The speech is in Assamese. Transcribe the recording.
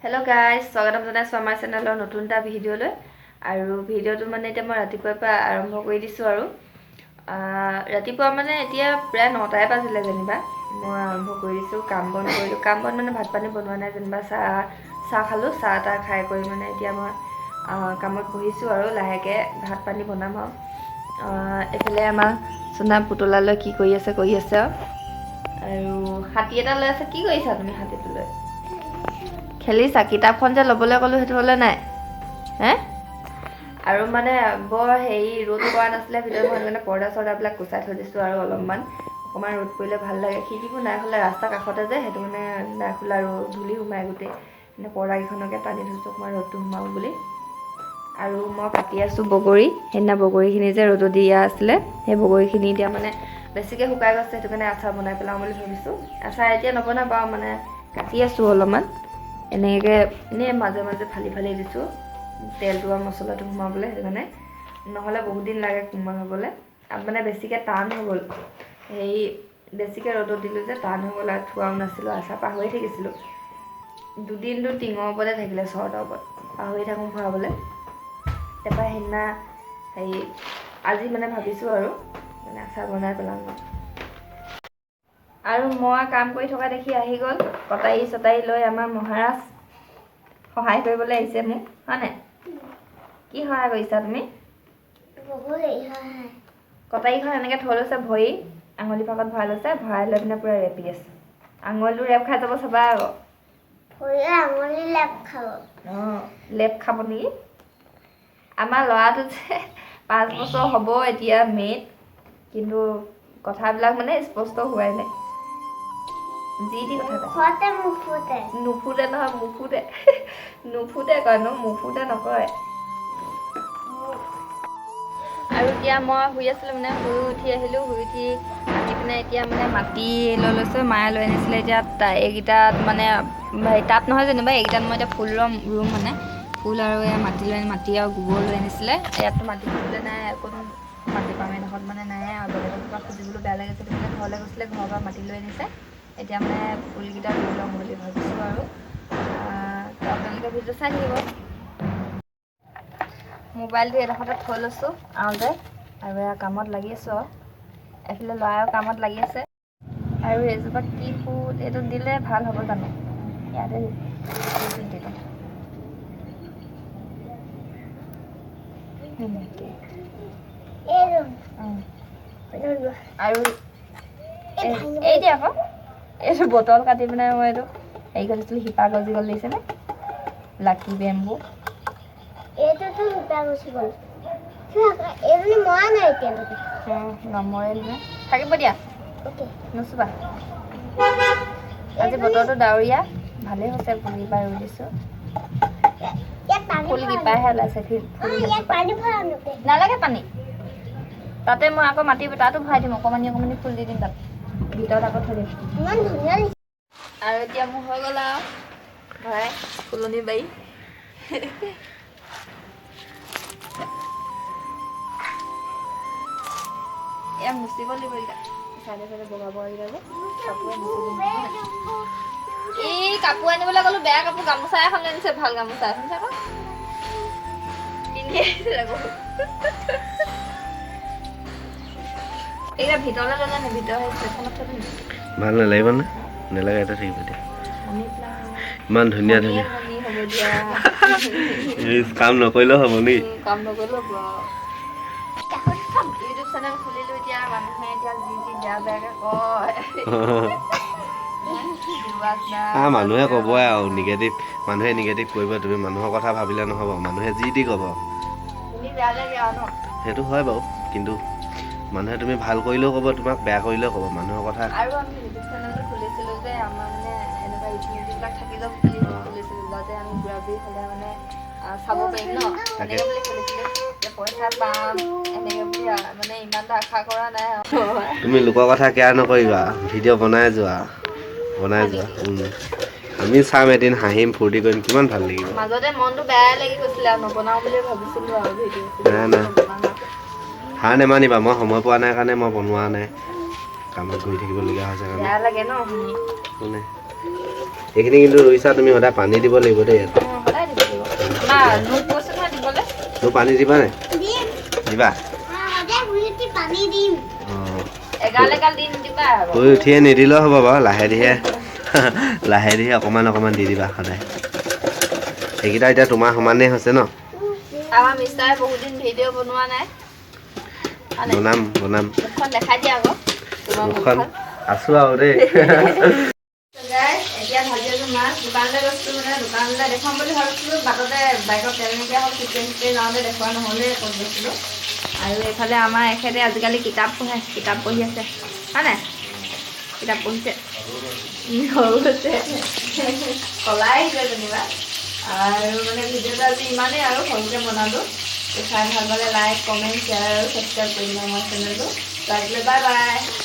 Hello guys, স্বাগতম জনাইছো আমাৰ চেনেলৰ নতুন এটা ভিডিঅ'লৈ আৰু ভিডিঅ'টো মানে এতিয়া মই ৰাতিপুৱাৰ পৰা আৰম্ভ কৰি দিছো আৰু ৰাতিপুৱা মানে এতিয়া প্ৰায় 9টাই বাজিলে যেনিবা মই আৰম্ভ কৰি দিছো কাম বন মানে ভাত পানী বনোৱা নাই যেনিবা চাহ খালো চাহ তা খাই কৰি মানে এতিয়া মই কামত বহিছো আৰু লাহেকে ভাত পানী বনাম আৰু এফালে আমাৰ সোনা পুতলালৈ কি কৰি আছে আৰু হাতী এটা লৈ আছে কি কৰিছা তুমি হাতীটো লৈ খেলিছা কিতাপখন যে ল'বলৈ ক'লো সেইটো হ'লে নাই হে আৰু মানে বৰ হেৰি ৰ'দ পৰা নাছিলে ভিতৰত মই মানে পৰ্দা চৰ্দাবিলাক কুচাই থৈ দিছোঁ আৰু অকণমান ৰ'দ পৰিলে ভাল লাগে খিৰিকীবোৰ নাই খোলা ৰাস্তাৰ কাষতে যে সেইটো মানে নাই খোলা আৰু ধূলি সোমাই গোটেই মানে পৰ্দাকেইখনকে টানি থৈছোঁ অকণমান ৰ'দটো সোমাব বুলি আৰু মই কাটি আছোঁ বগৰী সেইদিনা বগৰীখিনি যে ৰ'দত দিয়া আছিলে সেই বগৰীখিনি এতিয়া মানে বেছিকৈ শুকাই গৈছে সেইটো কাৰণে আচাৰ বনাই পেলাওঁ বুলি ভাবিছোঁ আচাৰ এতিয়া নবনাওঁ বাৰু মানে কাটি আছোঁ অলপমান এনেকৈ এনেই মাজে মাজে ফালি দিছোঁ তেলটো আৰু মছলাটো সোমাবলৈ সেইটো কাৰণে নহ'লে বহুত দিন লাগে কোমল হ'বলৈ মানে বেছিকৈ টান হৈ গ'ল হেৰি বেছিকৈ ৰ'দত দিলোঁ যে টান হৈ গ'ল আৰু থোৱাও নাছিলোঁ আচাৰ পাহৰি থাকিছিলোঁ দুদিনটো টিঙৰ ওপৰতে থাকিলে চৰ্টৰ ওপৰত পাহৰি থাকোঁ ভৰাবলৈ তাৰপৰা সেইদিনা হেৰি আজি মানে ভাবিছোঁ আৰু মানে আচাৰ বনাই পেলাম আৰু মই কাম কৰি থকা দেখি আহি গ'ল কটাৰী চটাৰী লৈ আমাৰ মহাৰাজ সহায় কৰিবলৈ আহিছে মোক হয় নাই কি সহায় কৰিছা তুমি কটাৰীখন এনেকৈ থৈ লৈছে ভৰি আঙুলি ভাগত ভৰাই লৈছে ভৰাই লৈ পিনে পূৰা ৰেপি আছে আঙুলিটো ৰেপ খাই যাব চাবা আকৌ আঙুলি লেপ খাব লেপ খাব নেকি আমাৰ ল'ৰাটো যে 5 বছৰ হ'ব এতিয়া মে'ত কিন্তু কথাবিলাক মানে স্পষ্ট হোৱাই নাই যি টি কথা নুফুটে নহয় নুফুটে কয় ন মুফুটে নকয় আৰু এতিয়া মই শুই আছিলোঁ মানে শুই উঠি আহিলোঁ শুই উঠি আহি পিনে এতিয়া মানে মাটি লৈ লৈছোঁ মায়ে লৈ আনিছিলে এতিয়া এইকেইটাত মানে তাত নহয় যেনিবা এইকেইটাত মই এতিয়া ফুল ৰুম মানে ফুল আৰু মাটি আৰু গোবৰ লৈ আনিছিলে ইয়াততো মাটি খুজিবলৈ নাই অকণ মাটি পাম এডোখৰত মানে নাই আৰু বেলেগৰ পৰা খুজিবলৈ বেয়া লাগিছে তেতিয়া ঘৰলৈ গৈছিলে ঘৰৰ পৰা মাটি লৈ আনিছে এতিয়া মানে ফুলকেইটা ৰুই ল'ম বুলি ভাবিছোঁ আৰু আপোনালোকে ভিডিঅ' চাই থাকিব মোবাইলটো এডোখৰতে থৈ লৈছোঁ আৰু এয়া কামত লাগি আছোঁ আৰু এইফালে ল'ৰাও কামত লাগি আছে আৰু এজোপা কি ফুল এইটো দিলে ভাল হ'ব জানো ইয়াতে আৰু এই যে আকৌ এইটো বটল কাটি পিনে মই এইটো হেৰি কৰিছিলোঁ শিপা গজি গ'ল লাগিছেনে লাকি বেম্বু এইটোতো শিপা গজি গ'ল এইজনী মৰা নাই এতিয়ালৈকে নমৰে নহয় থাকিব দিয়া নুচুবা আজি বতৰটো ডাৱৰীয়া ভালেই হৈছে ফুলকেইপা ৰুই দিছোঁ ফুলকেইপাহে ওলাইছে নালাগে পানী তাতে মই আকৌ মাটি তাতো ভৰাই দিম অকণমানি ফুল দি দিম তাত ভিতৰত আকৌ থৈ দিম ইমান ধুনীয়া আৰু এতিয়া মোৰ হৈ গ'ল আৰু ভৰাই ফুলনি বাৰী এয়া মুচিব লাগিব এতিয়া চাইডে বগা কেইটা যে কাপোৰে মুচি দিম এই কাপোৰ আনিবলৈ গ'লো বেয়া কাপোৰ গামোচা এখন আনিছে ভাল গামোচা এখন চাব পিন্ধি আহিছে আকৌ এইটা ভিতৰলৈ ল'লে নে ভিতৰ ষ্টেচনত থৈ দিম ভাল নালাগিব নে নালাগে এটা থাকিব দিয়া ইমান ধুনীয়া হ'ব দিয়া কাম নকৰিলেও হ'ব নি কাম নকৰিলেও হ'ব ইউটিউব চেনেল খুলিলোঁ এতিয়া মানুহে এতিয়া যি বেয়া বেয়াকৈ কয় মানুহে ক'বই আৰু মানুহে নিগেটিভ কৰিব তুমি মানুহৰ কথা ভাবিলে নহ'ব মানুহে যি টি ক'ব বেয়া লাগে আৰু ন সেইটো হয় বাৰু কিন্তু মানুহে তুমি ভাল কৰিলেও ক'ব তোমাক বেয়া কৰিলেও ক'ব মানুহৰ কথা আৰু আমি ইউটিউব চেনেলটো খুলিছিলোঁ যে আমাৰ মানে এনেকুৱা ইউটিউববিলাক থাকিলেও খুলিছিলোঁ যাতে আমি বুঢ়া বুঢ়ী হ'লে মানে চাব পাৰিম ন এনেকৈ বুলি খুলিছিলোঁ পইচা পাম এনেকৈ বুলি মানে ইমানটা আশা কৰা নাই আৰু তুমি লোকৰ কথা কেয়াৰ নকৰিবা ভিডিঅ' বনাই যোৱা আমি চাম এদিন হাঁহিম ফূৰ্তি কৰিম কিমান ভাল লাগিব মাজতে মনটো বেয়াই লাগি গৈছিলে আৰু নবনাওঁ বুলি ভাবিছিলোঁ আৰু ভিডিঅ' নাই হাৰ নেমানিবা মই সময় পোৱা নাই কাৰণে মই বনোৱা নাই কামত গৈ থাকিবলগীয়া হৈছে বেয়া লাগে ন শুনি কোনে এইখিনি কিন্তু ৰুইছা তুমি সদায় পানী দিব লাগিব দেই ইয়াত সদায় দিব লাগিব আমাৰ নোট কৈছে নহয় দিবলৈ তুমি পানী দিবা নে দিম দিবা সদায় শুই উঠি পানী দিম অঁ এগাল এগাল দি নিদিবা আকৌ শুই উঠিয়ে নিদিলেও হ'ব বাৰু লাহে ধীৰে অকণমান অকণমান দি দিবা সদায় এইকেইটা এতিয়া তোমাৰ সমানেই হৈছে ন আমাৰ মিষ্টাৰে বহুত দিন ভিডিঅ' বনোৱা নাই হয়নে? বনাম মুখখন দেখাই দিয়া আকৌ তোমাৰ মুখখন মুখখন আছো আৰু দেই Guys, এতিয়া ভাজি আছো মাছ দোকানলৈ গৈছিলো মানে দোকানলৈ দেখুৱাম বুলি ভাবিছিলো বাটতে বাইকত তেল নিদিয়া হ'ল চিকেন যাওঁতে দেখুওৱা নহ'লে ক'ত গৈছিলো আৰু এইফালে আমাৰ এখেতে আজিকালি কিতাপ পঢ়ি আছে হয় নাই কিতাপ পঢ়িছে সৰু হৈছে কলাই আহিছে যেনিবা আৰু মানে ভিডিঅ'টো আজি ইমানেই আৰু সৰুকৈ বনালোঁ চাই ভাল পালে লাইক কমেণ্ট শ্বেয়াৰ আৰু ছাবস্ক্ৰাইব কৰি দিবা আমাৰ চেনেলটো লাগিলে বাই বাই